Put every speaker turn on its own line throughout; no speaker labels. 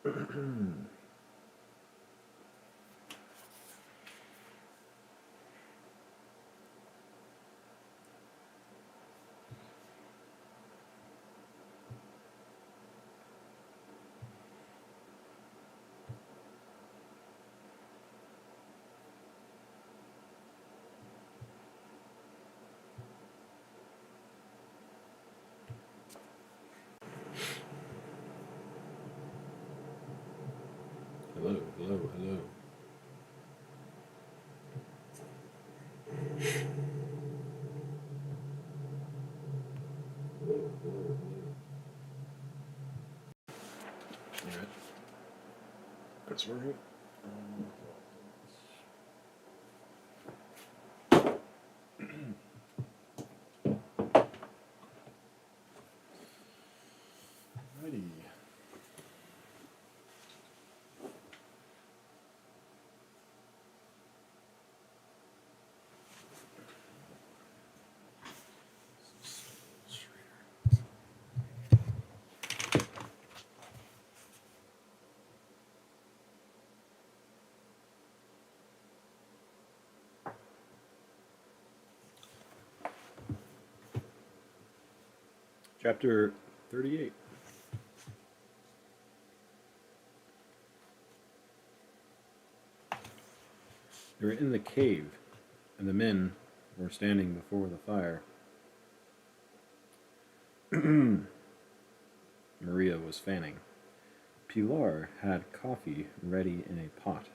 Hello, hello, hello. Alright. That's working. Alrighty. Chapter 38. They were in the cave, and the men were standing before the fire. Maria was fanning. Pilar had coffee ready in a pot.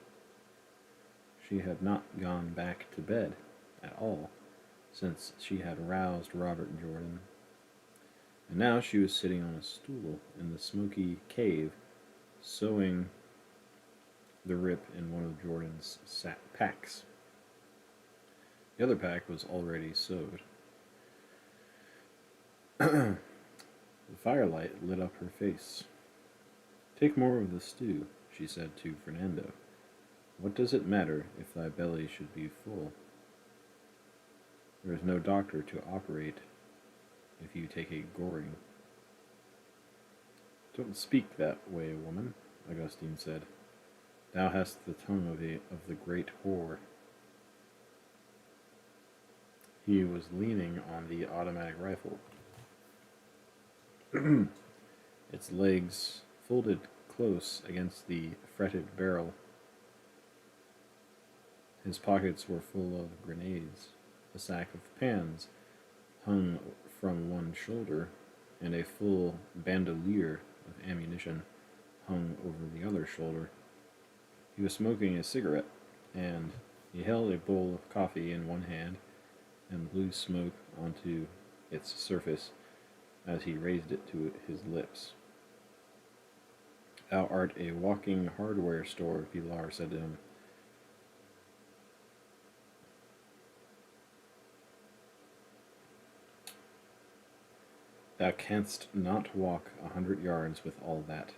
She had not gone back to bed at all since she had roused Robert Jordan, and now she was sitting on a stool in the smoky cave, sewing the rip in one of Jordan's packs. The other pack was already sewed. The firelight lit up her face. "Take more of the stew," she said to Fernando. "What does it matter if thy belly should be full? There is no doctor to operate if you take a goring." "Don't speak that way, woman," Augustine said. "Thou hast the tongue of the great whore." He was leaning on the automatic rifle, its legs folded close against the fretted barrel. His pockets were full of grenades. A sack of pans hung from one shoulder, and a full bandolier of ammunition hung over the other shoulder. He was smoking a cigarette, and he held a bowl of coffee in one hand and blew smoke onto its surface as he raised it to his lips. "Thou art a walking hardware store," Pilar said to him. "Thou canst not walk 100 yards with all that."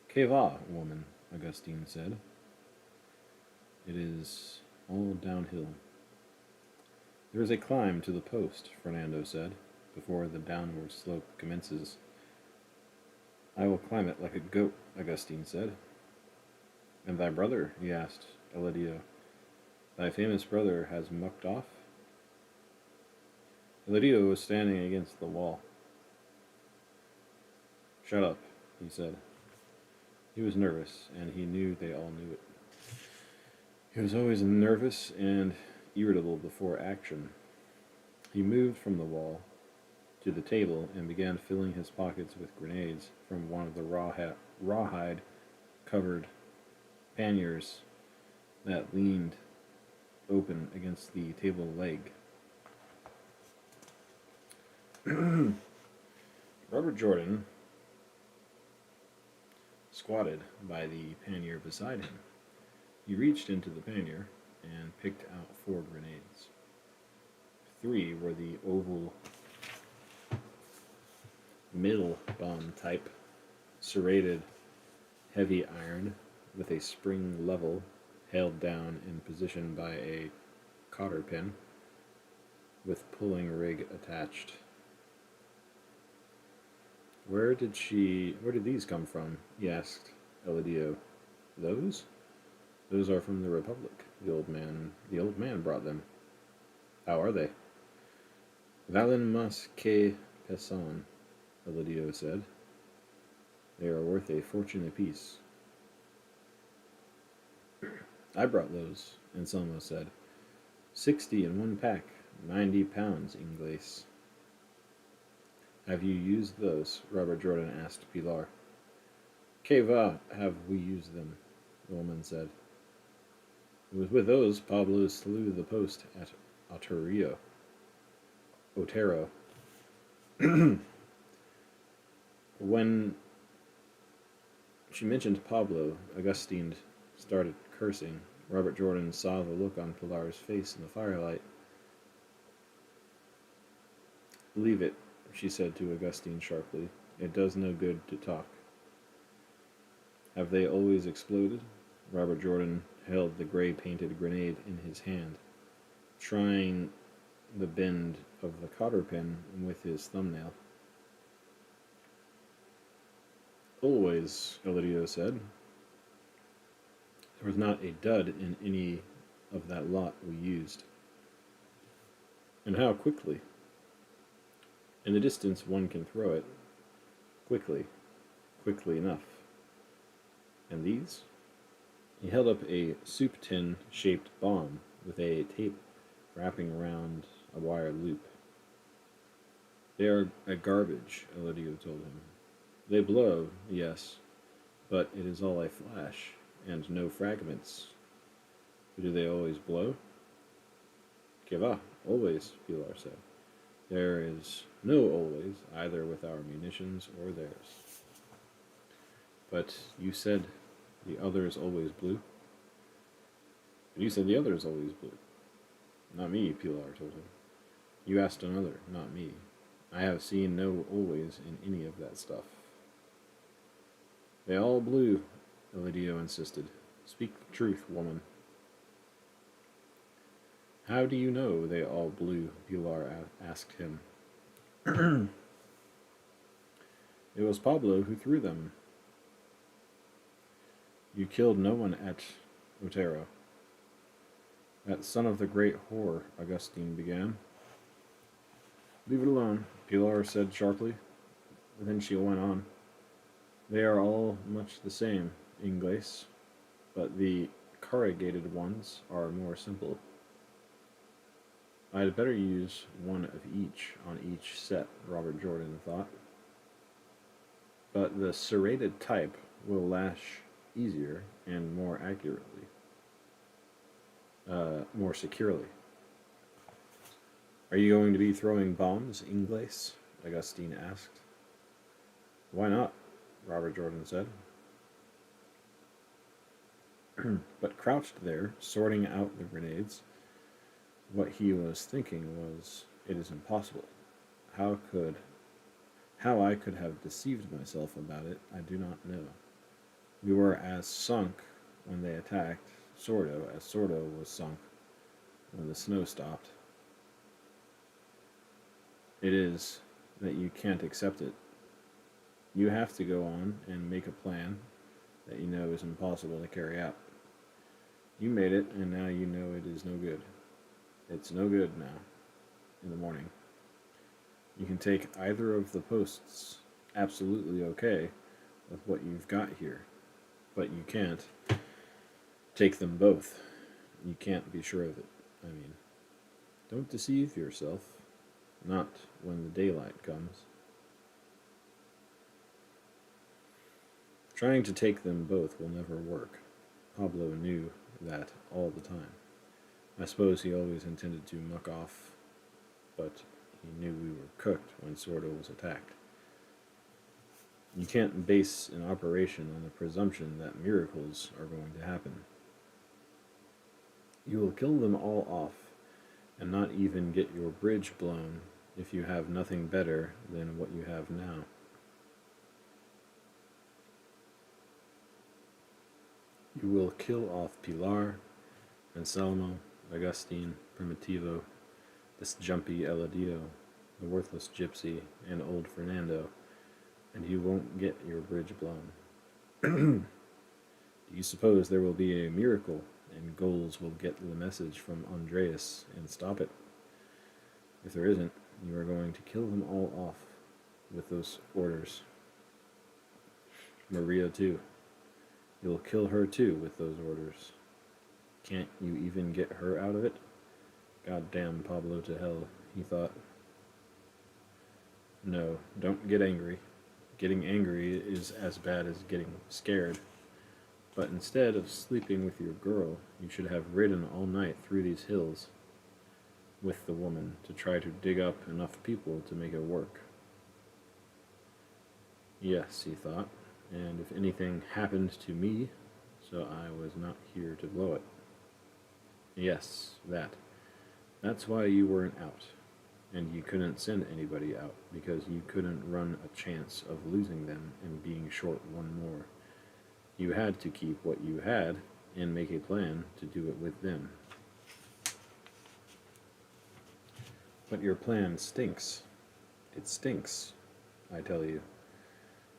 "Que va, woman," Augustine said. "It is all downhill." "There is a climb to the post," Fernando said, "before the downward slope commences." "I will climb it like a goat," Augustine said. "And thy brother?" he asked Eladio. "Thy famous brother has mucked off?" Eladio was standing against the wall. "Shut up," he said. He was nervous, and he knew they all knew it. He was always nervous and irritable before action. He moved from the wall to the table and began filling his pockets with grenades from one of the rawhide-covered panniers that leaned open against the table leg. Robert Jordan squatted by the pannier beside him. He reached into the pannier and picked out 4 grenades. 3 were the oval middle bomb type, serrated heavy iron with a spring level held down in position by a cotter pin with pulling rig attached. Where did these come from?" he asked Eladio. Those? Those are from the Republic. The old man brought them. How are they? Valen mas que pesan, Eladio said. They are worth a fortune apiece. I brought those, Anselmo said. 60 in one pack, 90 pounds, Ingles. Have you used those? Robert Jordan asked Pilar. Que va, have we used them? The woman said. It was with those Pablo slew the post at Otero. When she mentioned Pablo, Augustine started cursing. Robert Jordan saw the look on Pilar's face in the firelight. Leave it, she said to Augustine sharply. It does no good to talk. Have they always exploded? Robert Jordan held the gray-painted grenade in his hand, trying the bend of the cotter pin with his thumbnail. Always, Eladio said. There was not a dud in any of that lot we used. And how quickly? In the distance one can throw it. Quickly enough. And these? He held up a soup tin-shaped bomb with a tape wrapping around a wire loop. They are a garbage, Eladio told him. They blow, yes, but it is all a flash, and no fragments. Do they always blow? Que va, always, Pilar said. There is no always, either with our munitions or theirs. But you said the others always blew? You said the others always blew. Not me, Pilar told him. You asked another, not me. I have seen no always in any of that stuff. They all blew, Eladio insisted. Speak the truth, woman. How do you know they all blew? Pilar asked him. It was Pablo who threw them. You killed no one at Otero. That son of the great whore, Augustine began. Leave it alone, Pilar said sharply. Then she went on. They are all much the same, Ingles, but the corrugated ones are more simple. I'd better use one of each on each set, Robert Jordan thought. But the serrated type will lash easier and more accurately, more securely. Are you going to be throwing bombs, Ingles? Augustine asked. Why not? Robert Jordan said. But crouched there, sorting out the grenades, what he was thinking was, it is impossible. How I could have deceived myself about it, I do not know. We were as sunk when they attacked Sordo as Sordo was sunk when the snow stopped. It is that you can't accept it. You have to go on and make a plan that you know is impossible to carry out. You made it, and now you know it is no good. It's no good now, in the morning. You can take either of the posts, absolutely okay, with what you've got here. But you can't take them both. You can't be sure of it. I mean, don't deceive yourself. Not when the daylight comes. Trying to take them both will never work. Pablo knew that all the time. I suppose he always intended to muck off, but he knew we were cooked when Sordo was attacked. You can't base an operation on the presumption that miracles are going to happen. You will kill them all off, and not even get your bridge blown if you have nothing better than what you have now. You will kill off Pilar, Anselmo, Augustine, Primitivo, this jumpy Eladio, the worthless gypsy, and old Fernando, and you won't get your bridge blown. Do you suppose there will be a miracle and Goals will get the message from Andreas and stop it? If there isn't, you are going to kill them all off with those orders. Maria, too. You'll kill her, too, with those orders. Can't you even get her out of it? God damn Pablo to hell, he thought. No, don't get angry. Getting angry is as bad as getting scared. But instead of sleeping with your girl, you should have ridden all night through these hills with the woman to try to dig up enough people to make it work. Yes, he thought, and if anything happened to me, so I was not here to blow it. Yes, that. That's why you weren't out, and you couldn't send anybody out, because you couldn't run a chance of losing them and being short one more. You had to keep what you had and make a plan to do it with them. But your plan stinks. It stinks, I tell you.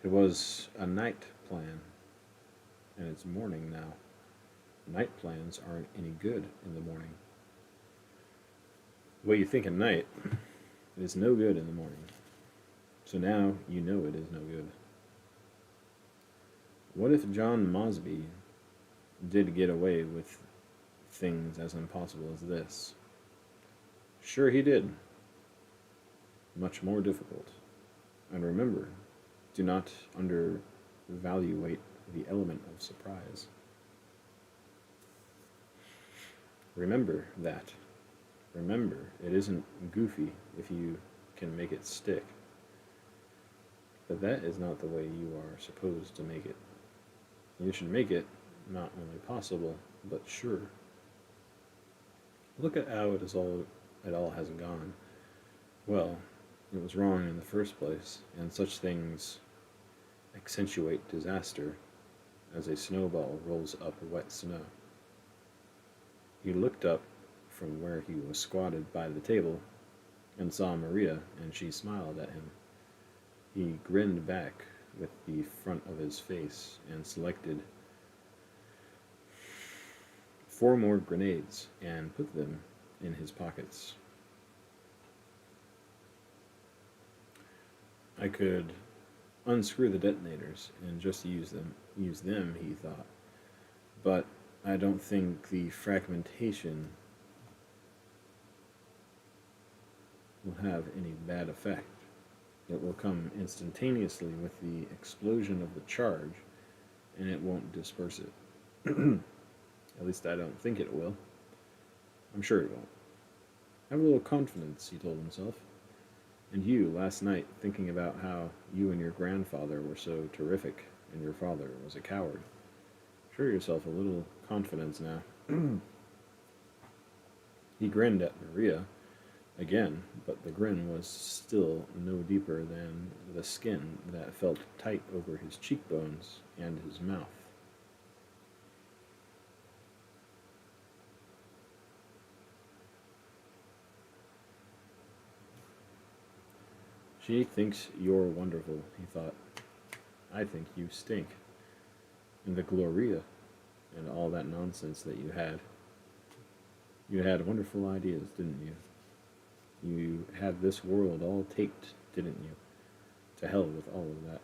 It was a night plan, and it's morning now. Night plans aren't any good in the morning. What you think at night is no good in the morning. So now you know it is no good. What if John Mosby did get away with things as impossible as this? Sure he did. Much more difficult. And remember, do not undervaluate the element of surprise. Remember that. Remember, it isn't goofy if you can make it stick. But that is not the way you are supposed to make it. You should make it not only possible, but sure. Look at how it all has gone. Well, it was wrong in the first place, and such things accentuate disaster as a snowball rolls up wet snow. He looked up from where he was squatted by the table and saw Maria, and she smiled at him. He grinned back with the front of his face and selected 4 more grenades and put them in his pockets. I could unscrew the detonators and just use them, he thought. But I don't think the fragmentation will have any bad effect. It will come instantaneously with the explosion of the charge, and it won't disperse it. At least I don't think it will. I'm sure it won't. Have a little confidence, he told himself. And you, last night, thinking about how you and your grandfather were so terrific, and your father was a coward. Show yourself a little confidence now. He grinned at Maria again, but the grin was still no deeper than the skin that felt tight over his cheekbones and his mouth. She thinks you're wonderful, he thought. I think you stink. And the Gloria, and all that nonsense that you had. You had wonderful ideas, didn't you? You had this world all taped, didn't you? To hell with all of that.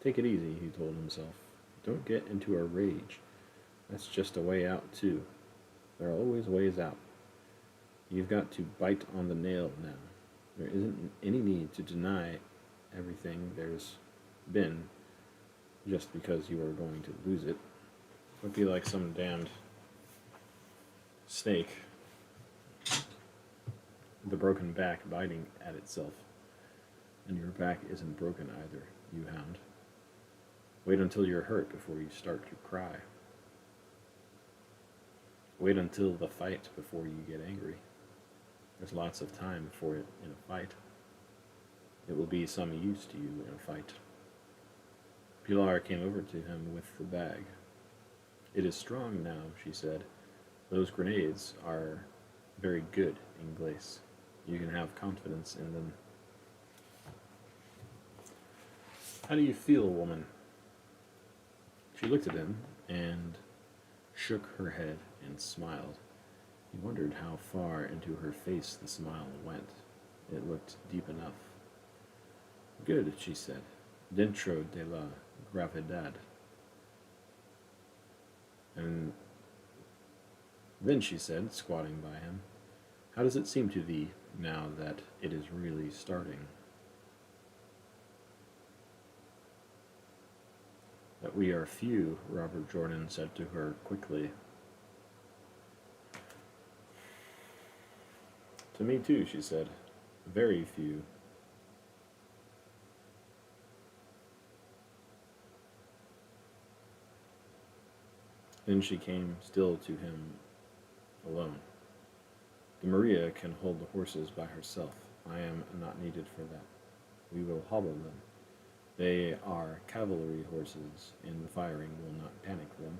Take it easy, he told himself. Don't get into a rage. That's just a way out, too. There are always ways out. You've got to bite on the nail now. There isn't any need to deny everything there's been just because you are going to lose it. It would be like some damned snake with a broken back biting at itself. And your back isn't broken either, you hound. Wait until you're hurt before you start to cry. Wait until the fight before you get angry. There's lots of time for it in a fight. It will be some use to you in a fight. Pilar came over to him with the bag. It is strong now, she said. Those grenades are very good in Glace. You can have confidence in them. How do you feel, woman? She looked at him, and shook her head and smiled. He wondered how far into her face the smile went. It looked deep enough. Good, she said. Dentro de la gravedad. And then she said, squatting by him, how does it seem to thee now that it is really starting? That we are few, Robert Jordan said to her quickly. To me too, she said. Very few. Then she came still to him alone. The Maria can hold the horses by herself. I am not needed for that. We will hobble them. They are cavalry horses, and the firing will not panic them.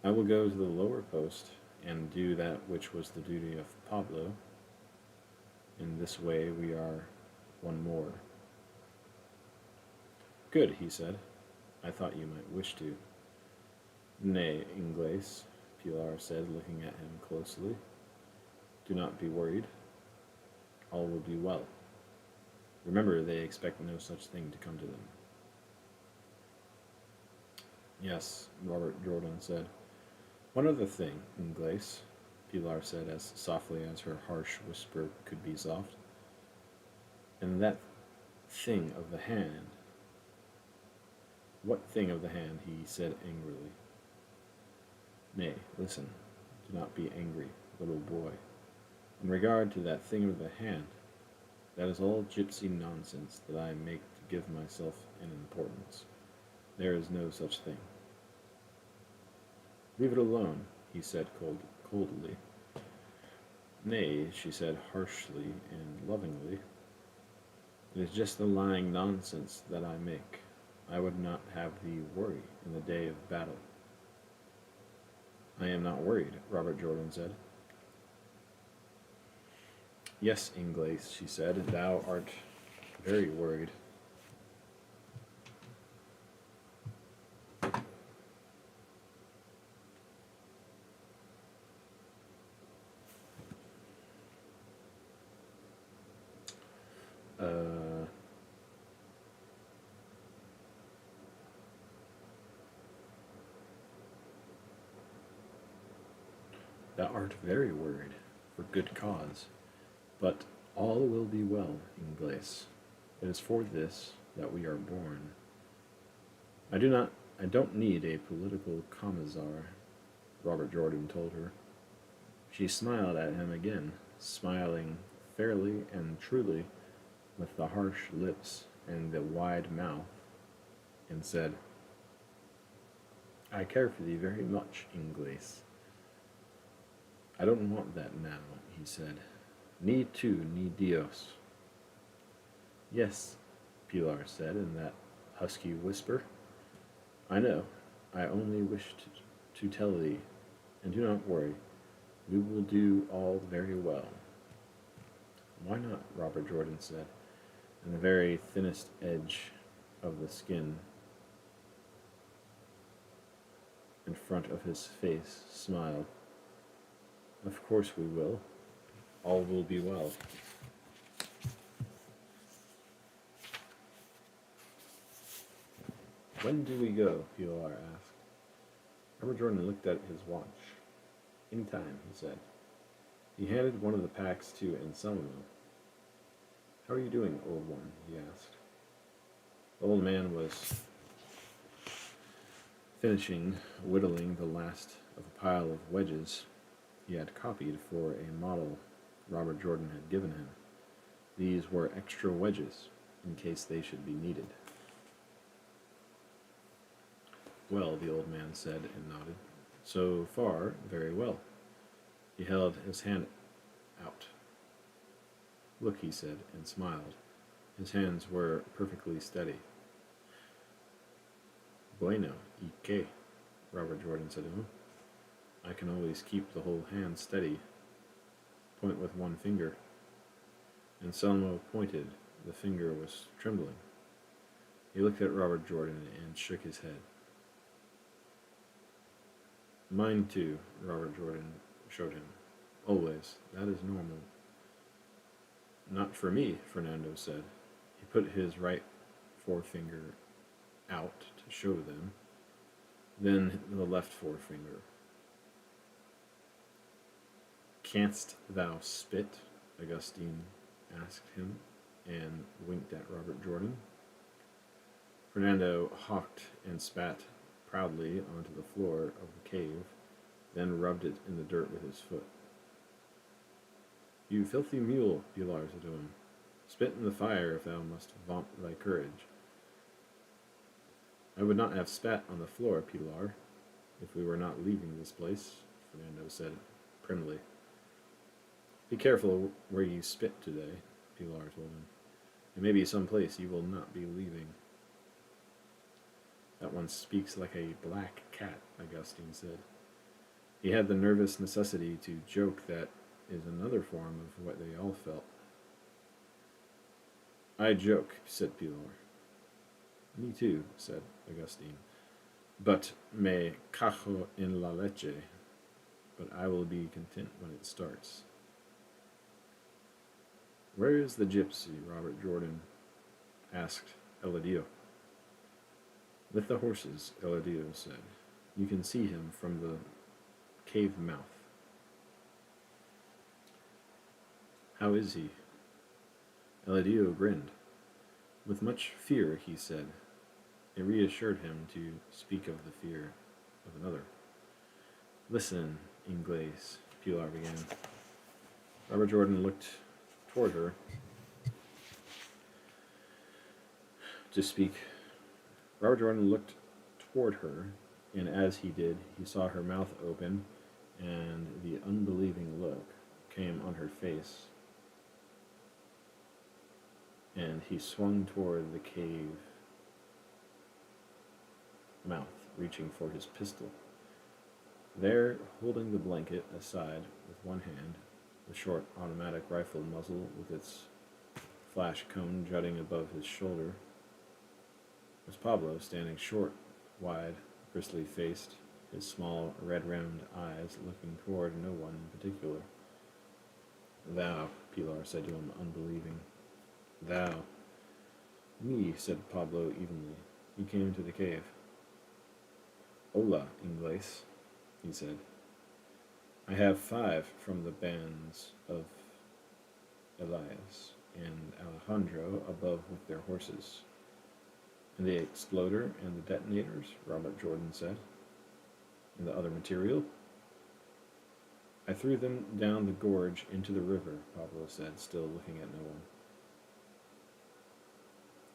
I will go to the lower post and do that which was the duty of Pablo. In this way we are one more. Good, he said. I thought you might wish to. Nay, Inglés, Pilar said, looking at him closely. Do not be worried. All will be well. Remember, they expect no such thing to come to them. Yes, Robert Jordan said. One other thing, Inglés, Pilar said as softly as her harsh whisper could be soft. And that thing of the hand. What thing of the hand? He said angrily. Nay, listen, do not be angry, little boy. In regard to that thing of the hand, that is all gypsy nonsense that I make to give myself an importance. There is no such thing. Leave it alone, he said coldly. Nay, she said harshly and lovingly. It is just the lying nonsense that I make. I would not have thee worry in the day of battle. I am not worried, Robert Jordan said. Yes, Inglés, she said, thou art very worried. Thou art very worried, for good cause. But all will be well, Inglés. It is for this that we are born. I don't need a political commissar, Robert Jordan told her. She smiled at him again, smiling fairly and truly, with the harsh lips and the wide mouth, and said, I care for thee very much, Inglés. I don't want that now, he said. Ni tú, ni Dios. Yes, Pilar said in that husky whisper. I know. I only wished to tell thee, and do not worry. We will do all very well. Why not? Robert Jordan said, and the very thinnest edge of the skin in front of his face smiled. Of course we will. All will be well. When do we go? Pilar asked. Robert Jordan looked at his watch. Any time, he said. He handed one of the packs to Anselmo. How are you doing, old one? He asked. The old man was finishing whittling the last of a pile of wedges he had copied for a model Robert Jordan had given him. These were extra wedges, in case they should be needed. Well, the old man said and nodded. So far, very well. He held his hand out. Look, he said, and smiled. His hands were perfectly steady. Bueno, y qué? Robert Jordan said to him. I can always keep the whole hand steady. Point with one finger. Anselmo pointed. The finger was trembling. He looked at Robert Jordan and shook his head. Mine too, Robert Jordan showed him. Always. That is normal. Not for me, Fernando said. He put his right forefinger out to show them, then the left forefinger. Canst thou spit? Augustine asked him, and winked at Robert Jordan. Fernando hawked and spat proudly onto the floor of the cave, then rubbed it in the dirt with his foot. You filthy mule, Pilar said to him, spit in the fire if thou must vaunt thy courage. I would not have spat on the floor, Pilar, if we were not leaving this place, Fernando said primly. Be careful where you spit today, Pilar told him. It may be some place you will not be leaving. That one speaks like a black cat, Augustine said. He had the nervous necessity to joke that is another form of what they all felt. I joke, said Pilar. Me too, said Augustine. But me cajo en la leche. But I will be content when it starts. Where is the gypsy? Robert Jordan asked Eladio. With the horses, Eladio said. You can see him from the cave mouth. How is he? Eladio grinned. With much fear, he said. It reassured him to speak of the fear of another. Listen, Inglés, Pilar began. Robert Jordan looked toward her to speak. Robert Jordan looked toward her, and as he did, he saw her mouth open, and the unbelieving look came on her face. And he swung toward the cave mouth, reaching for his pistol. There, holding the blanket aside with one hand, the short automatic rifle muzzle with its flash cone jutting above his shoulder, was Pablo, standing short, wide, bristly-faced, his small, red round eyes looking toward no one in particular. Thou, Pilar said to him, unbelieving. Thou. Me, said Pablo evenly. He came to the cave. Hola, Inglés, he said. I have 5 from the bands of Elias and Alejandro above with their horses. And the exploder and the detonators, Robert Jordan said. And the other material? I threw them down the gorge into the river, Pablo said, still looking at no one.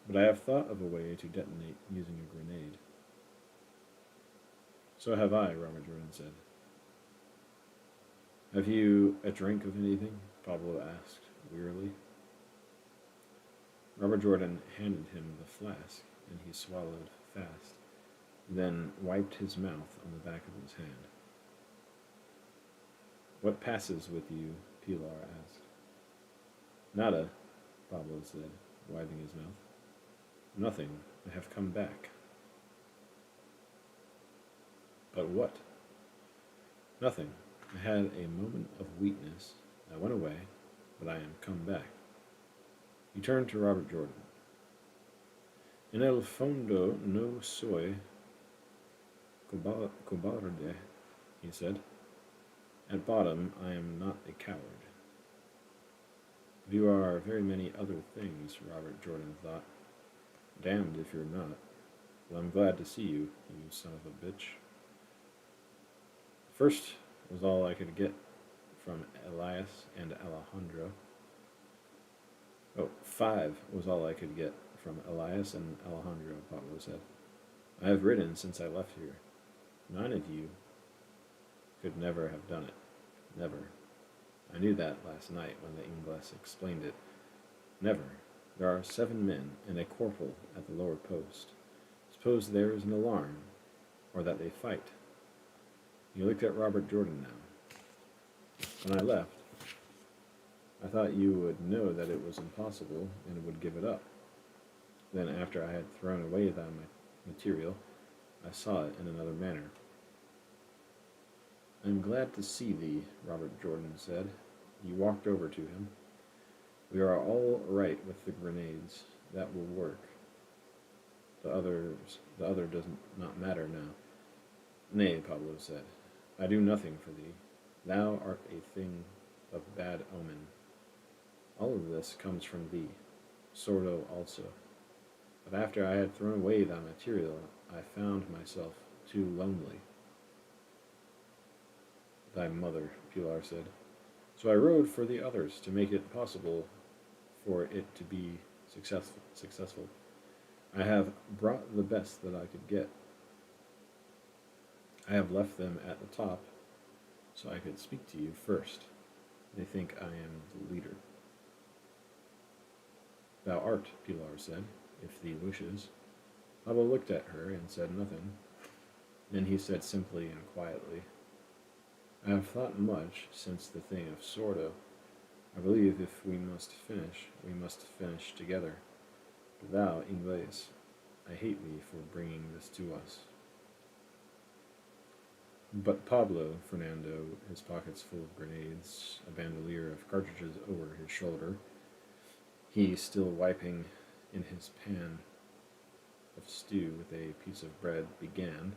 But I have thought of a way to detonate using a grenade. So have I, Robert Jordan said. Have you a drink of anything? Pablo asked, wearily. Robert Jordan handed him the flask, and he swallowed fast, then wiped his mouth on the back of his hand. What passes with you? Pilar asked. Nada, Pablo said, wiping his mouth. Nothing. I have come back. But what? Nothing. I had a moment of weakness. I went away, but I am come back. He turned to Robert Jordan. En el fondo no soy cobarde, he said. At bottom, I am not a coward. You are very many other things, Robert Jordan thought. Damned if you're not. Well, I'm glad to see you, you son of a bitch. First was all I could get from Elias and Alejandro. 5 was all I could get from Elias and Alejandro, Pablo said. I have ridden since I left here. 9 of you could never have done it. Never. I knew that last night when the Inglés explained it. Never. There are 7 men and a corporal at the lower post. Suppose there is an alarm, or that they fight. He looked at Robert Jordan now. When I left, I thought you would know that it was impossible and would give it up. Then after I had thrown away that material, I saw it in another manner. I am glad to see thee, Robert Jordan said. He walked over to him. We are all right with the grenades. That will work. The other does not matter now. Nay, Pablo said, I do nothing for thee. Thou art a thing of bad omen. All of this comes from thee, Sordo also. But after I had thrown away thy material, I found myself too lonely. Thy mother, Pilar said. So I rode for the others to make it possible for it to be successful. I have brought the best that I could get. I have left them at the top so I could speak to you first. They think I am the leader. Thou art, Pilar said, if thee wishes. Pablo looked at her and said nothing. Then he said simply and quietly, I have thought much since the thing of Sordo. I believe if we must finish together. But thou, Inglés, I hate thee for bringing this to us. But Pablo, Fernando, his pockets full of grenades, a bandolier of cartridges over his shoulder, he still wiping in his pan of stew with a piece of bread, began,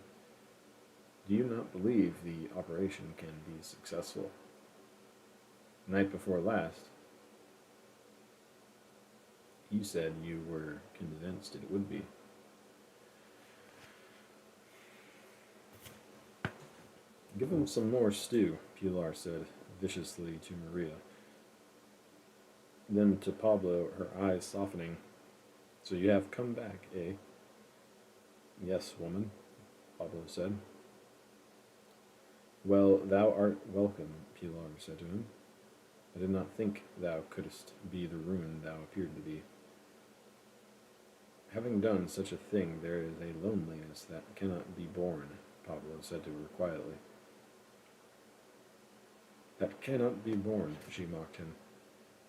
Do you not believe the operation can be successful? Night before last, you said you were convinced it would be. Give him some more stew, Pilar said viciously to Maria. Then to Pablo, her eyes softening. So you have come back, eh? Yes, woman, Pablo said. Well, thou art welcome, Pilar said to him. I did not think thou couldst be the ruin thou appeared to be. Having done such a thing, there is a loneliness that cannot be borne, Pablo said to her quietly. That cannot be borne, she mocked him.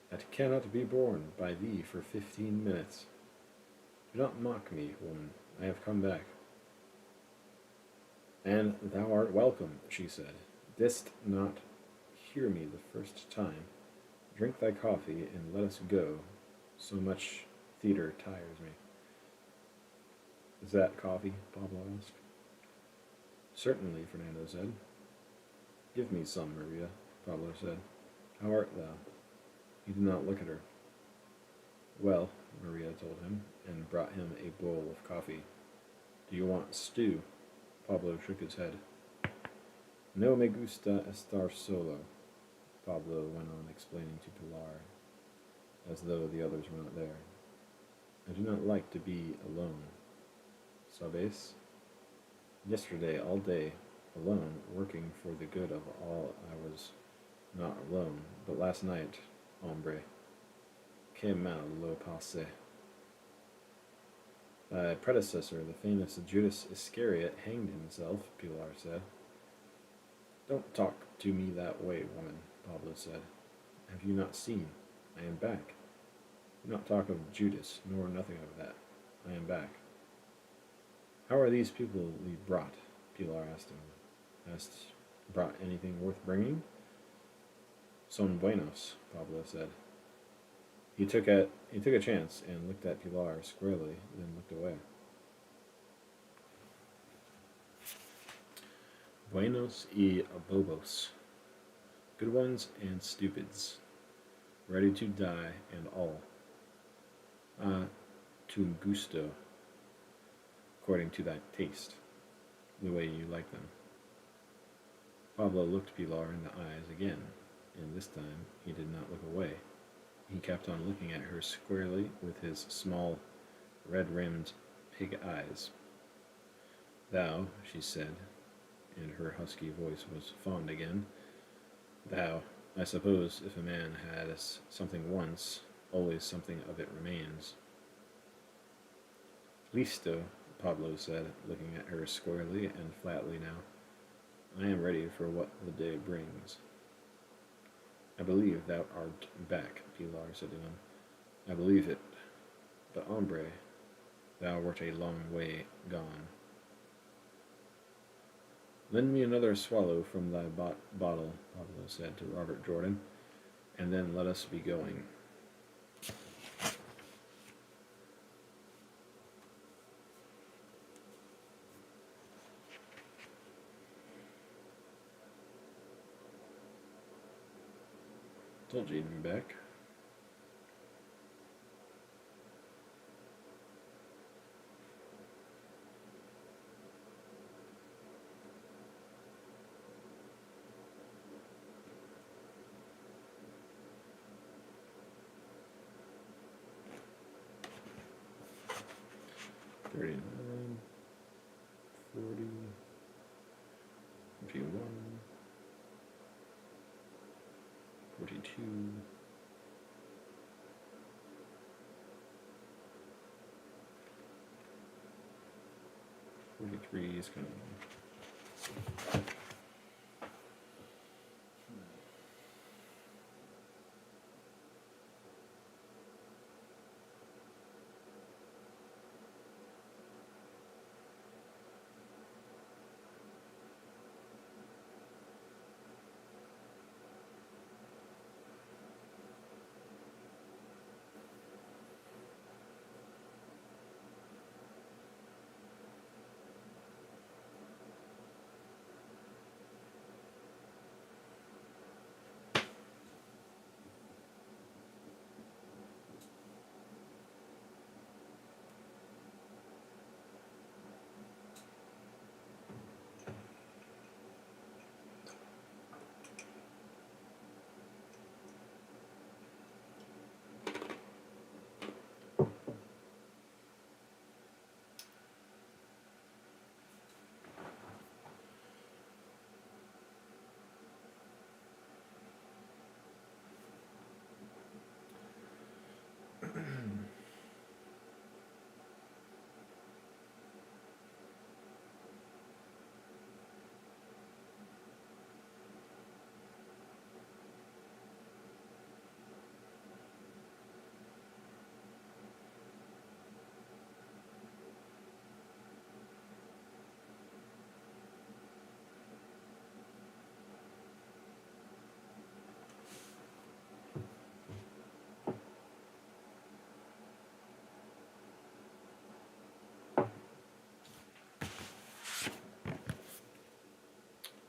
That cannot be borne by thee for 15 minutes. Do not mock me, woman. I have come back. And thou art welcome, she said. Didst not hear me the first time? Drink thy coffee and let us go. So much theater tires me. Is that coffee? Pablo asked. Certainly, Fernando said. Give me some, Maria, Pablo said. How art thou? He did not look at her. Well, Maria told him, and brought him a bowl of coffee. Do you want stew? Pablo shook his head. No me gusta estar solo, Pablo went on explaining to Pilar, as though the others were not there. I do not like to be alone. ¿Sabes? Yesterday, all day, alone, working for the good of all, I was not alone, but last night, hombre, que mal lo pasé. Thy predecessor, the famous Judas Iscariot, hanged himself, Pilar said. Don't talk to me that way, woman, Pablo said. Have you not seen? I am back. Do not talk of Judas, nor nothing of that. I am back. How are these people we brought? Pilar asked him. Hast brought anything worth bringing? Son buenos, Pablo said. He took a chance and looked at Pilar squarely, then looked away. Buenos y bobos. Good ones and stupids. Ready to die and all. Tu gusto. According to thy taste. The way you like them. Pablo looked Pilar in the eyes again, and this time he did not look away. He kept on looking at her squarely with his small, red-rimmed pig eyes. Thou, she said, and her husky voice was fond again. Thou, I suppose if a man has something once, always something of it remains. Listo, Pablo said, looking at her squarely and flatly now. I am ready for what the day brings. I believe thou art back, Pilar said to him. I believe it, but hombre, thou wert a long way gone. Lend me another swallow from thy bottle, Pablo said to Robert Jordan, and then let us be going. Told you he'd be back. $39, $40, $41, $42. 43 is kind of.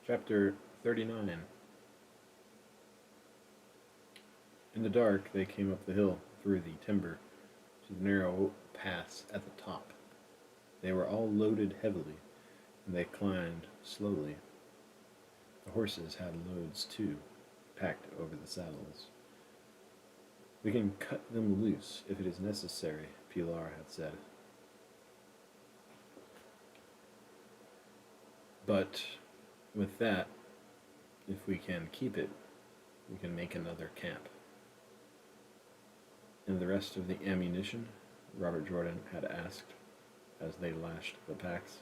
Chapter 39. In the dark, they came up the hill, through the timber, to the narrow paths at the top. They were all loaded heavily, and they climbed slowly. The horses had loads, too, packed over the saddles. We can cut them loose if it is necessary, Pilar had said. But with that, if we can keep it, we can make another camp. And the rest of the ammunition? Robert Jordan had asked as they lashed the packs.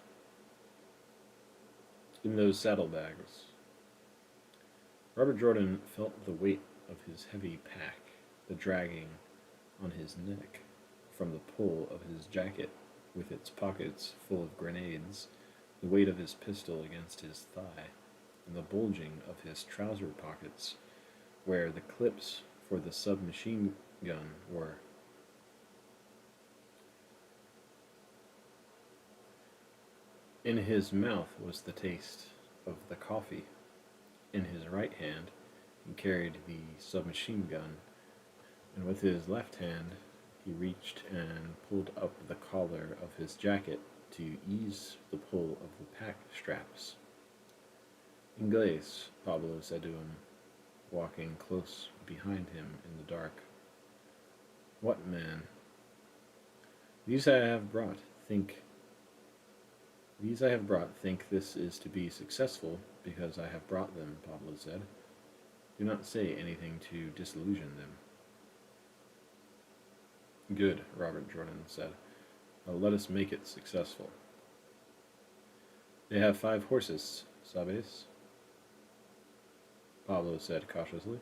In those saddlebags. Robert Jordan felt the weight of his heavy pack, the dragging on his neck from the pull of his jacket with its pockets full of grenades, the weight of his pistol against his thigh, and the bulging of his trouser pockets where the clips for the submachine gun were. In his mouth was the taste of the coffee. In his right hand he carried the submachine gun, and with his left hand he reached and pulled up the collar of his jacket to ease the pull of the pack straps. Inglés, Pablo said to him, walking close behind him in the dark. What, man? These I have brought think this is to be successful because I have brought them, Pablo said. Do not say anything to disillusion them. Good, Robert Jordan said. Let us make it successful. They have 5 horses, sabes? Pablo said cautiously.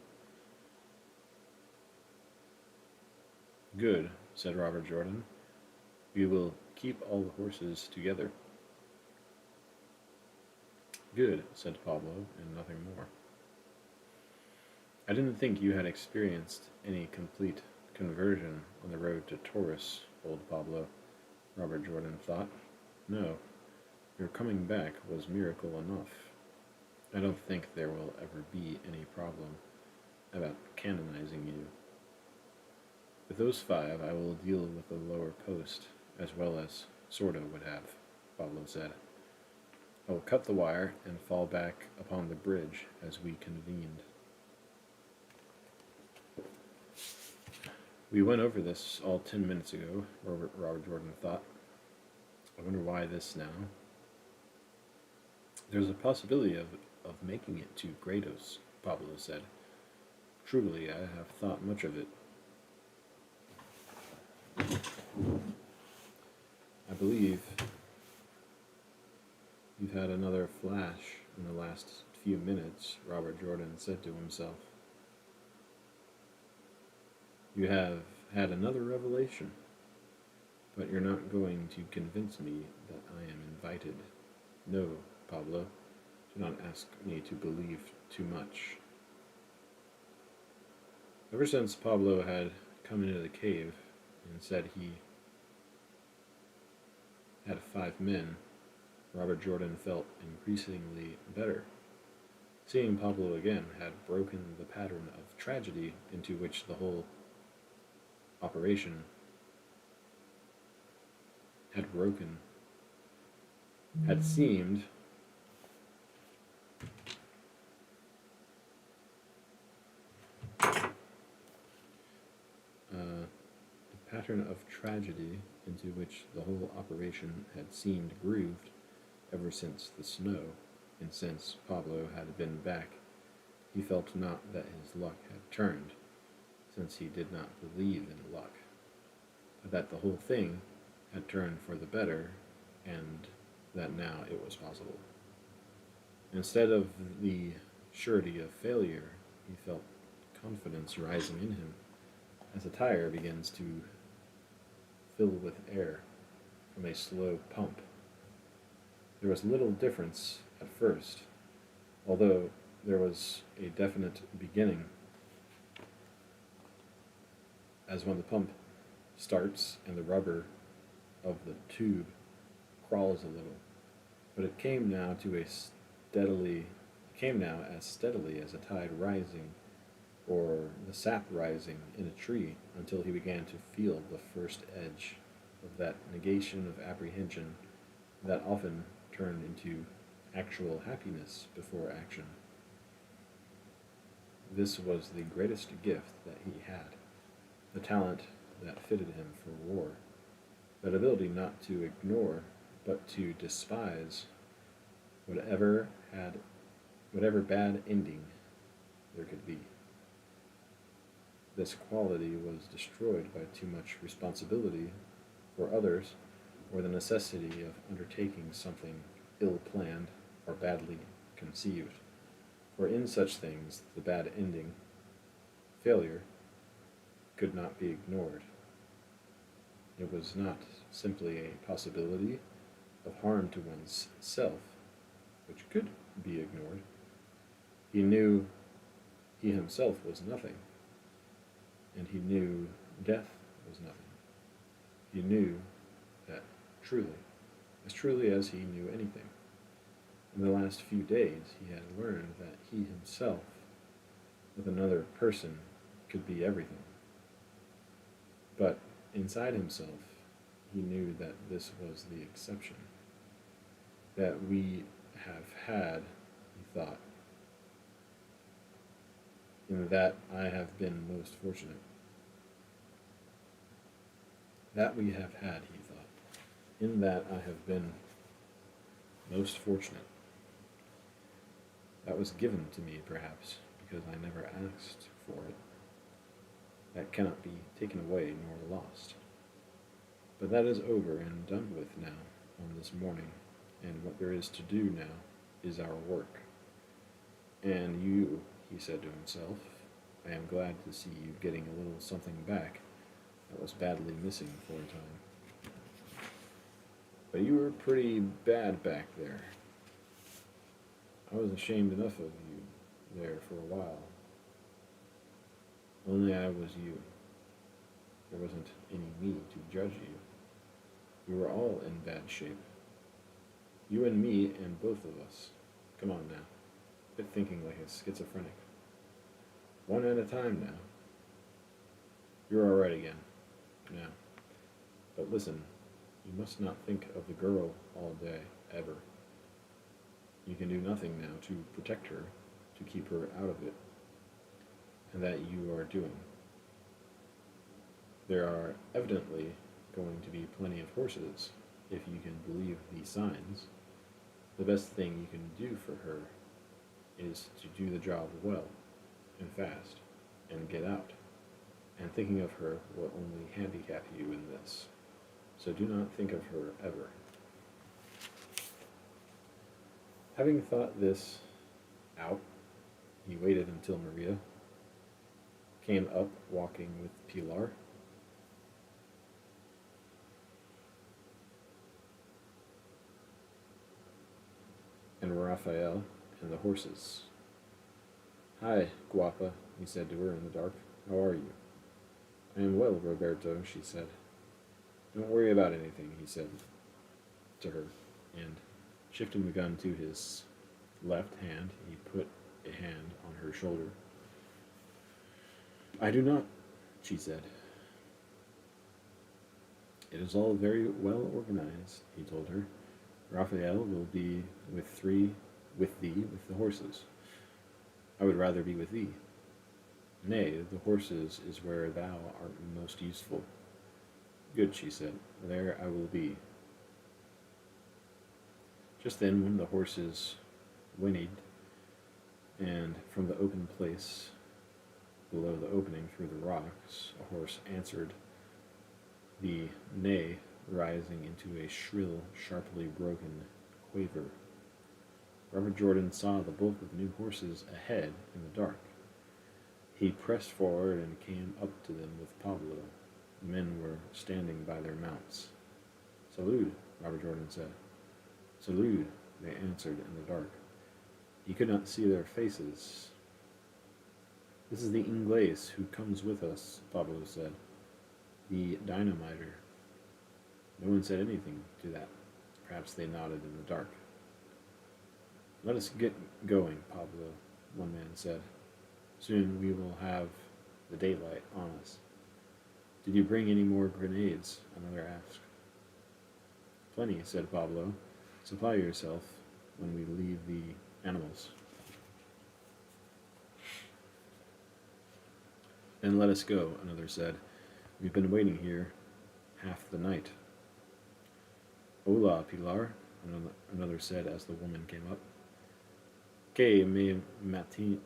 Good, said Robert Jordan. We will keep all the horses together. Good, said Pablo, and nothing more. I didn't think you had experienced any complete conversion on the road to Taurus, old Pablo, Robert Jordan thought. No, your coming back was miracle enough. I don't think there will ever be any problem about canonizing you. With those 5, I will deal with the lower post, as well as Sordo would have, Pablo said. I will cut the wire and fall back upon the bridge as we convened. We went over this all 10 minutes ago, Robert Jordan thought. I wonder why this now? There's a possibility of making it to Grados, Pablo said. Truly, I have thought much of it. I believe you've had another flash in the last few minutes, Robert Jordan said to himself. You have had another revelation, but you're not going to convince me that I am invited. No, Pablo, do not ask me to believe too much. Ever since Pablo had come into the cave and said he had 5 men, Robert Jordan felt increasingly better. Seeing Pablo again had broken the pattern of tragedy into which the whole operation had seemed the pattern of tragedy into which the whole operation had seemed grooved ever since the snow, and since Pablo had been back, he felt not that his luck had turned, since he did not believe in luck, but that the whole thing had turned for the better, and that now it was possible. Instead of the surety of failure, he felt confidence rising in him, as a tire begins to fill with air from a slow pump. There was little difference at first, although there was a definite beginning, as when the pump starts and the rubber of the tube crawls a little. But it came now as steadily as a tide rising or the sap rising in a tree, until he began to feel the first edge of that negation of apprehension that often turned into actual happiness before action. This was the greatest gift that he had, the talent that fitted him for war, that ability not to ignore, but to despise whatever bad ending there could be. This quality was destroyed by too much responsibility for others, or the necessity of undertaking something ill-planned or badly conceived. For in such things, the bad ending, failure, could not be ignored. It was not simply a possibility of harm to one's self, which could be ignored. He knew he himself was nothing, and he knew death was nothing. He knew that as truly as he knew anything. In the last few days, he had learned that he himself, with another person, could be everything. But inside himself, he knew that this was the exception. That we have had, he thought, in that I have been most fortunate. That we have had, he thought, in that I have been most fortunate. That was given to me, perhaps, because I never asked for it. That cannot be taken away nor lost. But that is over and done with now, on this morning, and what there is to do now is our work. And you, he said to himself, I am glad to see you getting a little something back that was badly missing for a time. But you were pretty bad back there. I was ashamed enough of you there for a while. Only I was you. There wasn't any me to judge you. We were all in bad shape. You and me and both of us. Come on now. Quit thinking like a schizophrenic. One at a time now. You're all right again. Now. But listen, you must not think of the girl all day, ever. You can do nothing now to protect her, to keep her out of it. And that you are doing. There are evidently going to be plenty of horses, if you can believe these signs. The best thing you can do for her is to do the job well and fast and get out. And thinking of her will only handicap you in this. So do not think of her ever. Having thought this out, he waited until Maria came up walking with Pilar. And Raphael and the horses. Hi, Guapa, he said to her in the dark. How are you? I am well, Roberto, she said. Don't worry about anything, he said to her, and shifting the gun to his left hand, he put a hand on her shoulder. I do not, she said. It is all very well organized, he told her. Raphael will be with thee with the horses. I would rather be with thee. Nay, the horses is where thou art most useful. Good, she said. There I will be. Just then, when the horses whinnied, and from the open place below the opening through the rocks, a horse answered, the neigh rising into a shrill, sharply broken quaver. Robert Jordan saw the bulk of new horses ahead in the dark. He pressed forward and came up to them with Pablo. The men were standing by their mounts. Salud, Robert Jordan said. Salud, they answered in the dark. He could not see their faces. This is the Inglés who comes with us, Pablo said. The dynamiter. No one said anything to that. Perhaps they nodded in the dark. Let us get going, Pablo, one man said. Soon we will have the daylight on us. Did you bring any more grenades? Another asked. Plenty, said Pablo. Supply yourself when we leave the animals. Then let us go, another said. We've been waiting here half the night. Hola, Pilar, another said as the woman came up. Que me matin.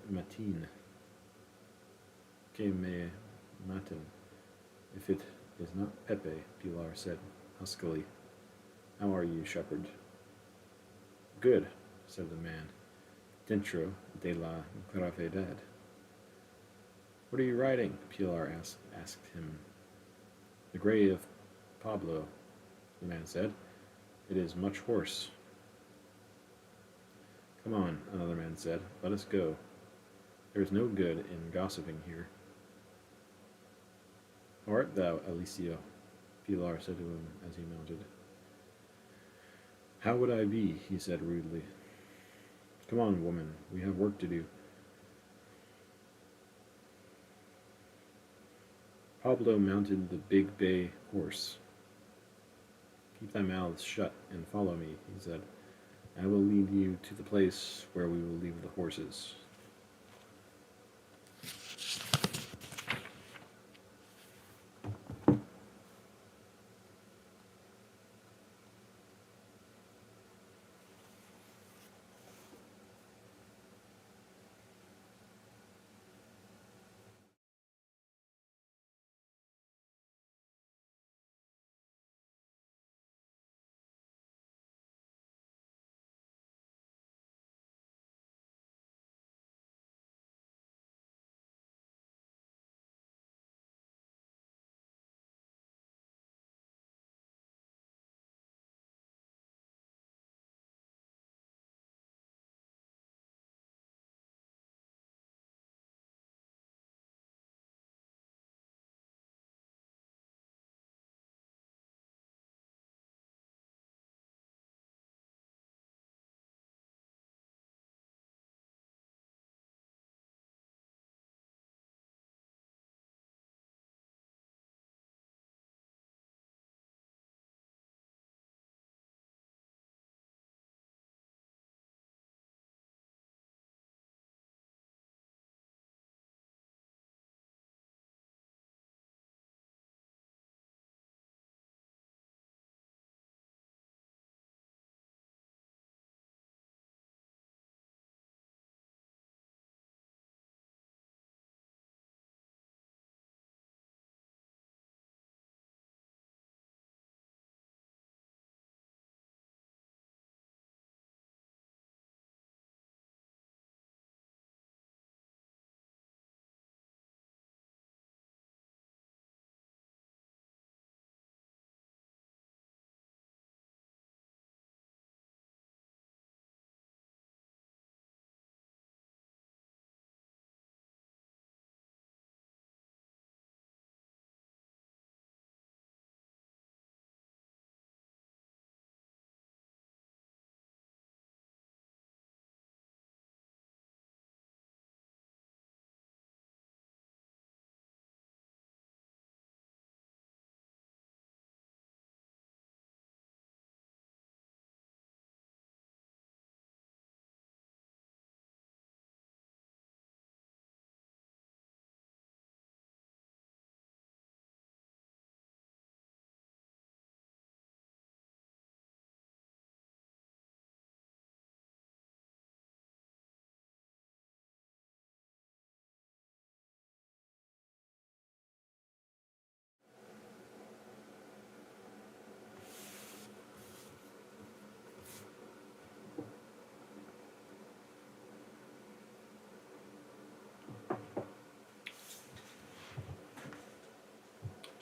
Que me matin. If it is not Pepe, Pilar said huskily. How are you, shepherd? Good, said the man. Dentro de la gravedad. What are you riding? Pilar asked him. The gray of Pablo, the man said. It is much horse. Come on, another man said. Let us go. There is no good in gossiping here. How art thou, Alicio? Pilar said to him as he mounted. How would I be? He said rudely. Come on, woman, we have work to do. Pablo mounted the big bay horse. Keep thy mouths shut and follow me, he said. I will lead you to the place where we will leave the horses.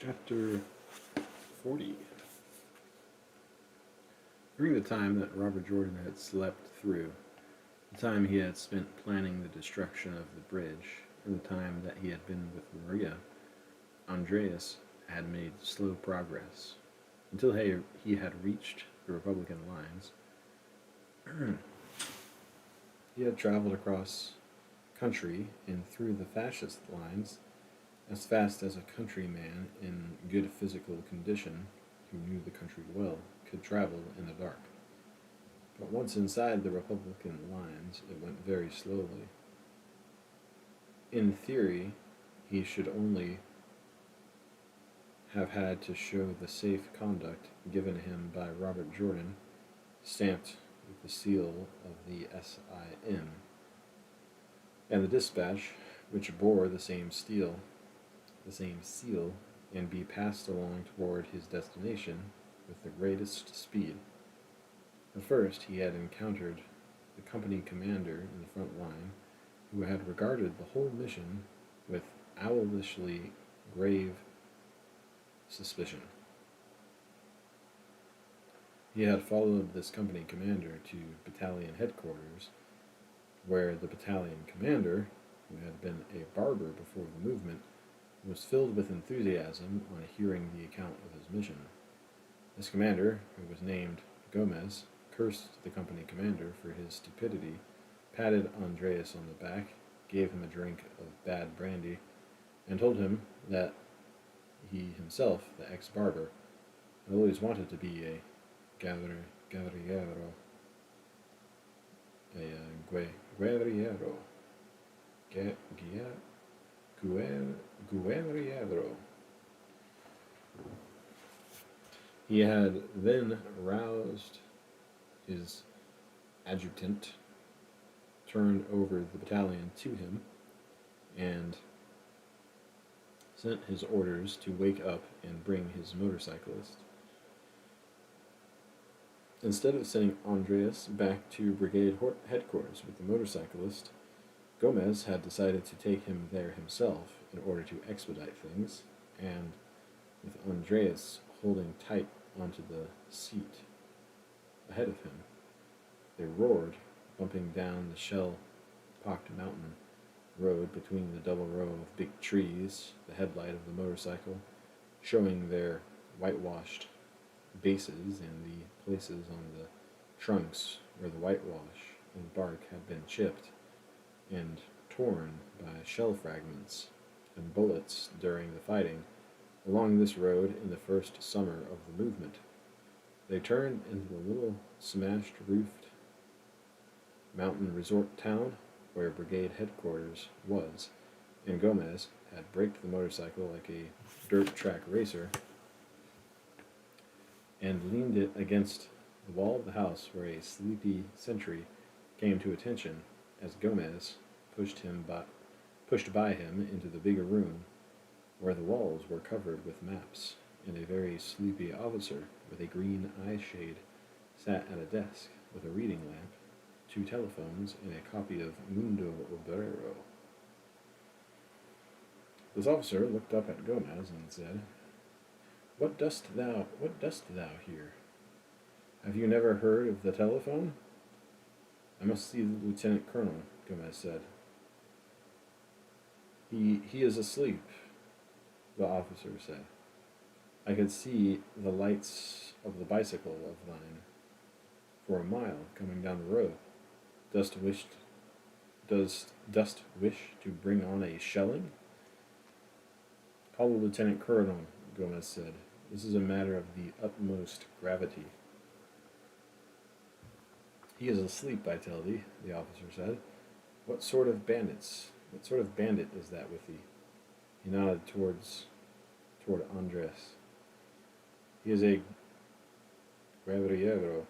Chapter 40. During the time that Robert Jordan had slept through, the time he had spent planning the destruction of the bridge, and the time that he had been with Maria, Andreas had made slow progress, until he had reached the Republican lines. He had traveled across country and through the fascist lines as fast as a countryman in good physical condition, who knew the country well, could travel in the dark. But once inside the Republican lines, it went very slowly. In theory, he should only have had to show the safe conduct given him by Robert Jordan, stamped with the seal of the SIM, and the dispatch, which bore the same seal, and be passed along toward his destination with the greatest speed. At first, he had encountered the company commander in the front line, who had regarded the whole mission with owlishly grave suspicion. He had followed this company commander to battalion headquarters, where the battalion commander, who had been a barber before the movement, was filled with enthusiasm on hearing the account of his mission. This commander, who was named Gomez, cursed the company commander for his stupidity, patted Andreas on the back, gave him a drink of bad brandy, and told him that he himself, the ex-barber, had always wanted to be a guerrillero, guerrillero. He had then roused his adjutant, turned over the battalion to him, and sent his orders to wake up and bring his motorcyclist. Instead of sending Andreas back to brigade headquarters with the motorcyclist, Gomez had decided to take him there himself in order to expedite things, and with Andreas holding tight onto the seat ahead of him, they roared, bumping down the shell-pocked mountain road between the double row of big trees, the headlight of the motorcycle showing their whitewashed bases and the places on the trunks where the whitewash and bark had been chipped and torn by shell fragments and bullets during the fighting along this road in the first summer of the movement. They turned into the little smashed-roofed mountain resort town where brigade headquarters was, and Gomez had braked the motorcycle like a dirt track racer and leaned it against the wall of the house where a sleepy sentry came to attention as Gomez pushed by him into the bigger room where the walls were covered with maps, and a very sleepy officer with a green eye shade sat at a desk with a reading lamp, 2 telephones, and a copy of Mundo Obrero. This officer looked up at Gomez and said, What dost thou here? Have you never heard of the telephone? I must see the lieutenant colonel, Gomez said. He is asleep, the officer said. I could see the lights of the bicycle of thine for a mile coming down the road. Dost wish to bring on a shelling? Call the lieutenant colonel, Gomez said. This is a matter of the utmost gravity. He is asleep, I tell thee, the officer said. What sort of bandit is that with thee? He nodded toward Andres. He is a guerrillero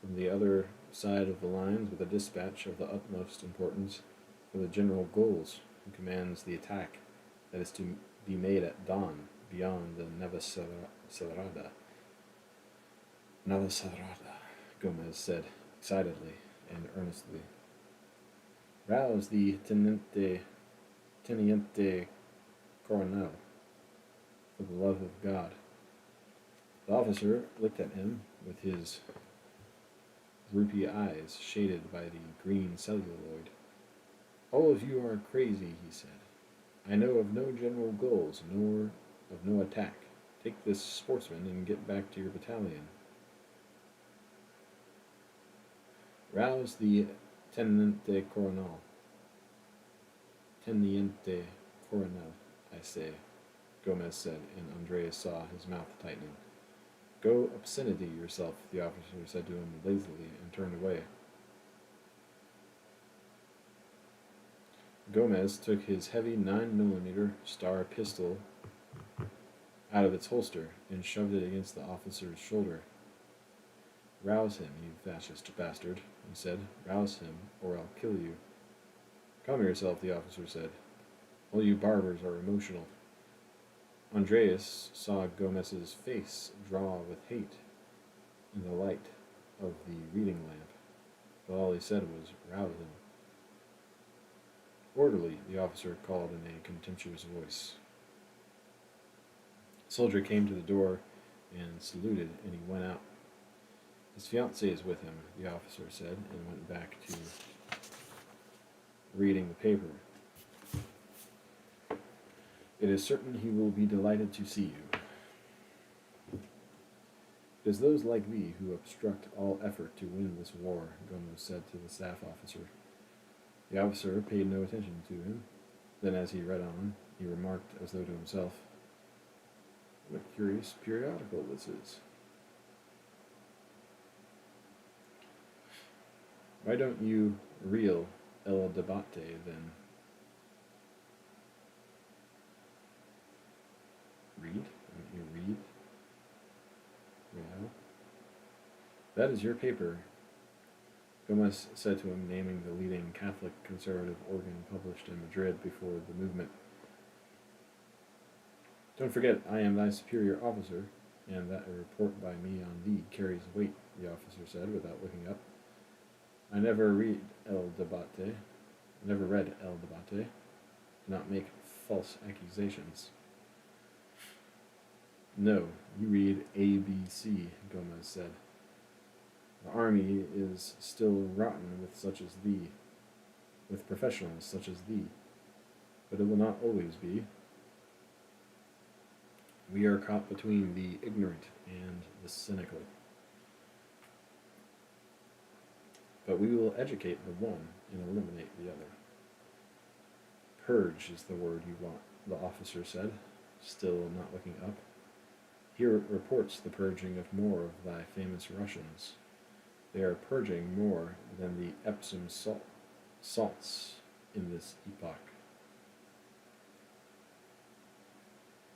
from the other side of the lines with a dispatch of the utmost importance for the General Goals, who commands the attack that is to be made at dawn beyond the Navacerrada. Navacerrada, Gomez said excitedly and earnestly. Rouse the Teniente Coronel. for the love of God. The officer looked at him with his droopy eyes shaded by the green celluloid. All of you are crazy, he said. I know of no general goals, nor of no attack. Take this sportsman and get back to your battalion. Rouse the Teniente Coronel. Teniente Coronel, I say, Gomez said, and Andreas saw his mouth tightening. Go obscenity yourself, the officer said to him lazily, and turned away. Gomez took his heavy 9mm Star pistol out of its holster and shoved it against the officer's shoulder. Rouse him, you fascist bastard, he said. Rouse him, or I'll kill you. Calm yourself, the officer said. All you barbers are emotional. Andreas saw Gomez's face draw with hate in the light of the reading lamp, but all he said was, rouse him. Orderly, the officer called in a contemptuous voice. The soldier came to the door and saluted, and he went out. His fiancée is with him, the officer said, and went back to reading the paper. It is certain he will be delighted to see you. It is those like thee who obstruct all effort to win this war, Gomez said to the staff officer. The officer paid no attention to him. Then, as he read on, he remarked as though to himself, what a curious periodical this is. Why don't you reel El Debate, then? Read? Don't you read? Well, that is your paper, Gomez said to him, naming the leading Catholic conservative organ published in Madrid before the movement. Don't forget, I am thy superior officer, and that a report by me on thee carries weight, the officer said without looking up. I never read El Debate. Never read El Debate. Do not make false accusations. No, you read ABC, Gomez said. The army is still rotten with such as thee, with professionals such as thee, but it will not always be. We are caught between the ignorant and the cynical. But we will educate the one and eliminate the other. Purge is the word you want, the officer said, still not looking up. Here it reports the purging of more of thy famous Russians. They are purging more than the Epsom salts in this epoch.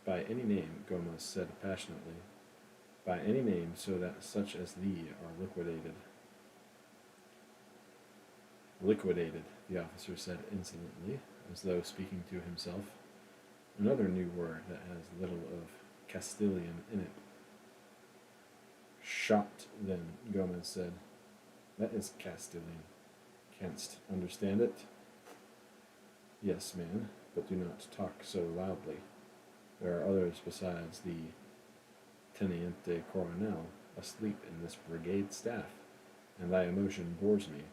By any name, Gomez said passionately, by any name so that such as thee are liquidated. Liquidated, the officer said insolently, as though speaking to himself. Another new word that has little of Castilian in it. Shot, then, Gomez said. That is Castilian. Canst understand it? Yes, man, but do not talk so loudly. There are others besides the Teniente Coronel asleep in this brigade staff, and thy emotion bores me.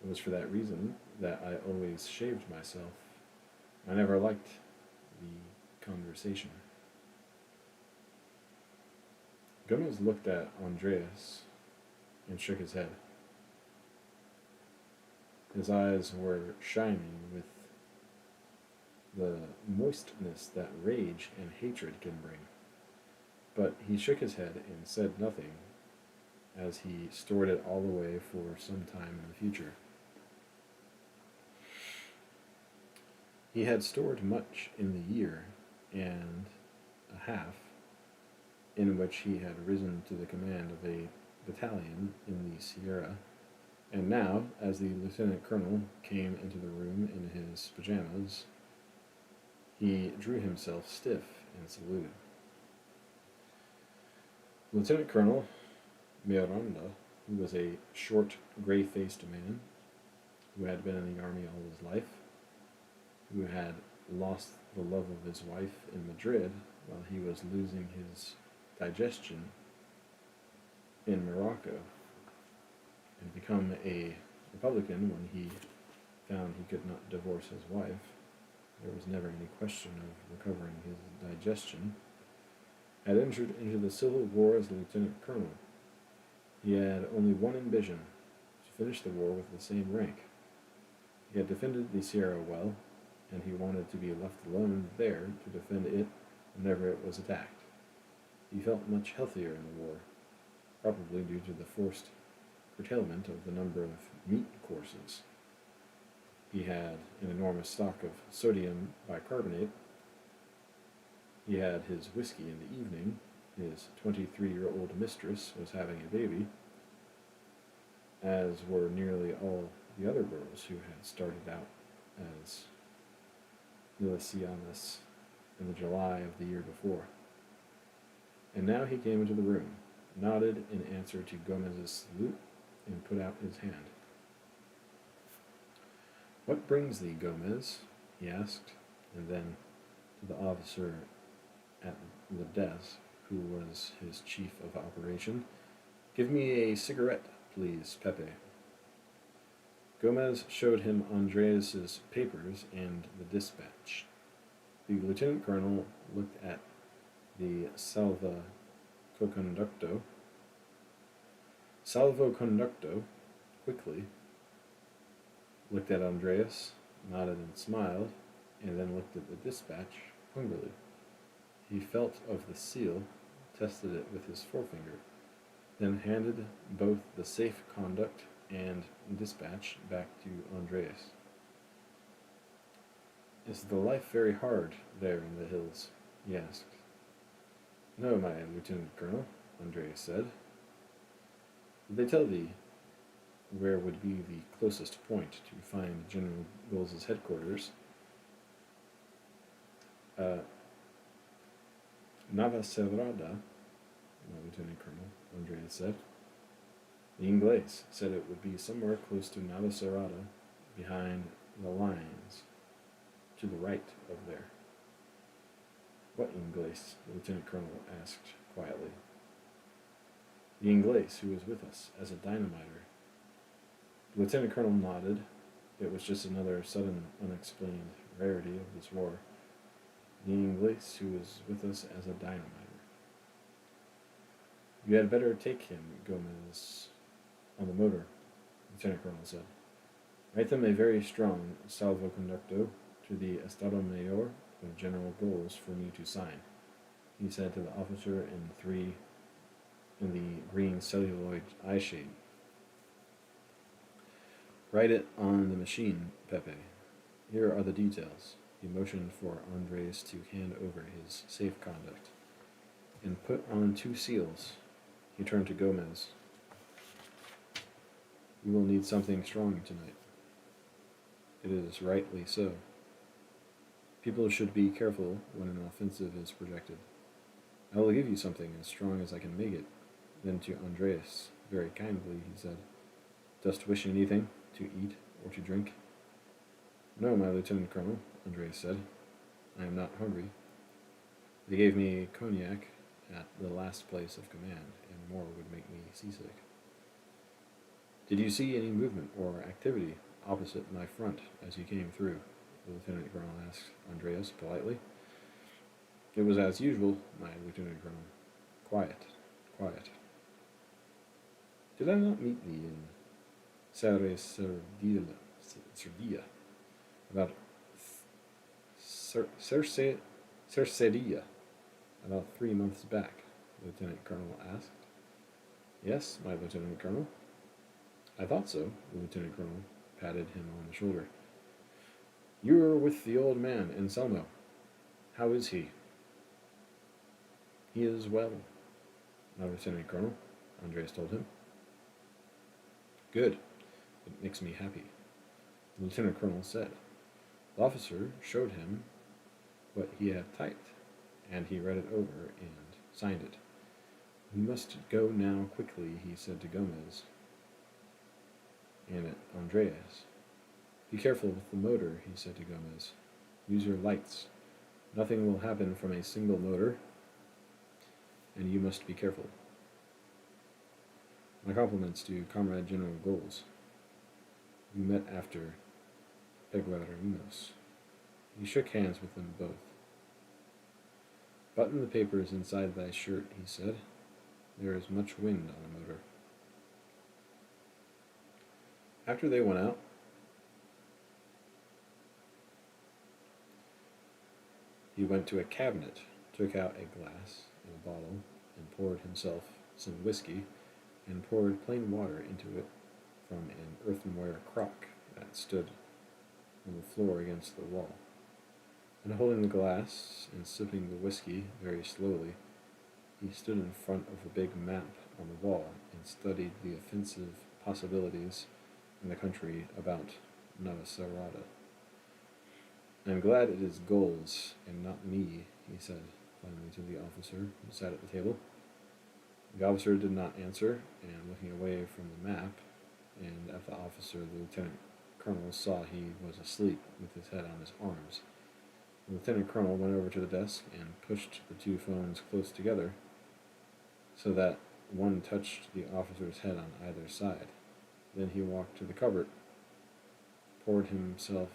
It was for that reason that I always shaved myself. I never liked the conversation. Gomez looked at Andreas and shook his head. His eyes were shining with the moistness that rage and hatred can bring. But he shook his head and said nothing, as he stored it all away for some time in the future. He had stored much in the year and a half in which he had risen to the command of a battalion in the Sierra, and now, as the lieutenant colonel came into the room in his pajamas, he drew himself stiff and saluted. Lieutenant Colonel Miranda, who was a short, gray-faced man who had been in the army all his life, who had lost the love of his wife in Madrid while he was losing his digestion in Morocco and become a Republican when he found he could not divorce his wife. There was never any question of recovering his digestion. Had entered into the Civil War as a lieutenant colonel. He had only one ambition, to finish the war with the same rank. He had defended the Sierra well, and he wanted to be left alone there to defend it whenever it was attacked. He felt much healthier in the war, probably due to the forced curtailment of the number of meat courses. He had an enormous stock of sodium bicarbonate. He had his whiskey in the evening. His 23-year-old mistress was having a baby, as were nearly all the other girls who had started out as milicianas in the July of the year before. And now he came into the room, nodded in answer to Gomez's salute, and put out his hand. "What brings thee, Gomez?" he asked, and then to the officer at the desk, who was his chief of operation, "Give me a cigarette, please, Pepe." Gomez showed him Andreas's papers and the dispatch. The lieutenant colonel looked at the salvoconducto quickly, looked at Andreas, nodded and smiled, and then looked at the dispatch hungrily. He felt of the seal, tested it with his forefinger, then handed both the safe conduct and dispatch back to Andreas. "Is the life very hard there in the hills?" he asked. "No, my lieutenant colonel," Andreas said. "Did they tell thee where would be the closest point to find General Gould's headquarters?" "Navacerrada, my lieutenant colonel," Andreas said. "The Inglés said it would be somewhere close to Navacerrada, behind the lines, to the right of there." "What Inglés?" the lieutenant colonel asked quietly. "The Inglés who was with us as a dynamiter." The lieutenant colonel nodded. It was just another sudden, unexplained rarity of this war. The Inglés who was with us as a dynamiter. "You had better take him, Gomez, on the motor," the lieutenant colonel said. "Write them a very strong salvoconducto to the Estado Mayor of General Goals for me to sign," he said to the officer in the green celluloid eyeshade. "Write it on the machine, Pepe. Here are the details." He motioned for Andres to hand over his safe conduct, and put on 2 seals. He turned to Gomez. "You will need something strong tonight." "It is rightly so. People should be careful when an offensive is projected. I will give you something as strong as I can make it." Then to Andreas, very kindly, he said, "Dost wish anything to eat or to drink?" "No, my lieutenant colonel," Andreas said. "I am not hungry. They gave me cognac at the last place of command, and more would make me seasick." "Did you see any movement or activity opposite my front as you came through?" the lieutenant colonel asked Andreas politely. "It was as usual, my lieutenant colonel. Quiet, quiet." "Did I not meet thee in Cercedilla, about Cercedilla, about 3 months back?" the lieutenant colonel asked. "Yes, my lieutenant colonel." "I thought so." The lieutenant colonel patted him on the shoulder. "You were with the old man, Anselmo. How is he?" "He is well, my lieutenant colonel," Andreas told him. "Good. It makes me happy," the lieutenant colonel said. The officer showed him what he had typed, and he read it over and signed it. "We must go now quickly," he said to Gomez and Andreas. "Be careful with the motor," he said to Gomez. "Use your lights. Nothing will happen from a single motor, and you must be careful. My compliments to Comrade General Goals. We met after Peguarinos. He shook hands with them both. Button the papers inside thy shirt, he said. There is much wind on a motor. After they went out, he went to a cabinet, took out a glass and a bottle, and poured himself some whiskey, and poured plain water into it from an earthenware crock that stood on the floor against the wall. And holding the glass and sipping the whiskey very slowly, he stood in front of the big map on the wall and studied the offensive possibilities in the country about Navacerrada. I am glad it is Goals and not me, he said finally to the officer who sat at the table. The officer did not answer, and looking away from the map and at the officer, the lieutenant colonel saw he was asleep with his head on his arms. The lieutenant colonel went over to the desk and pushed the two phones close together so that one touched the officer's head on either side. Then he walked to the cupboard, poured himself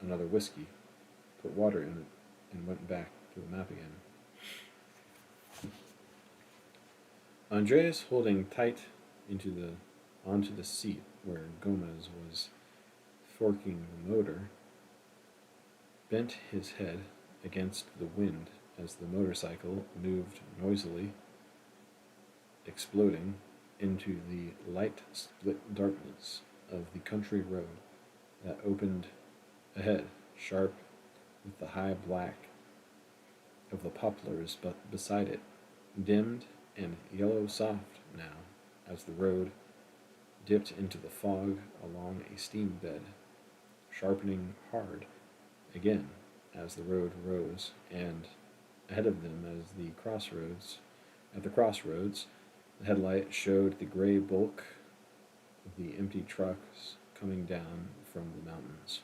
another whiskey, put water in it, and went back to the map again. Andreas, holding tight onto the seat where Gomez was forking the motor, bent his head against the wind as the motorcycle moved noisily, exploding into the light split darkness of the country road that opened ahead, sharp with the high black of the poplars, but beside it, dimmed and yellow soft now, as the road dipped into the fog along a steam bed, sharpening hard again as the road rose, and ahead of them at the crossroads, the headlight showed the gray bulk of the empty trucks coming down from the mountains.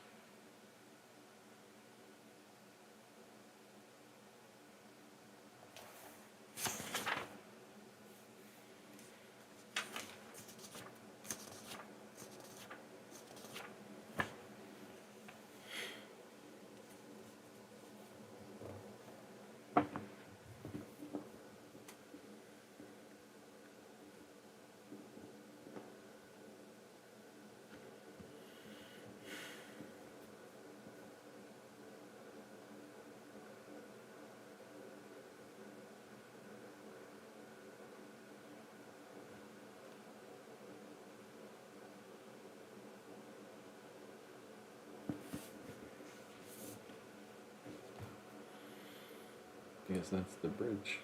I guess that's the bridge.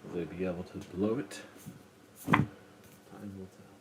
Will they be able to blow it? Time will tell.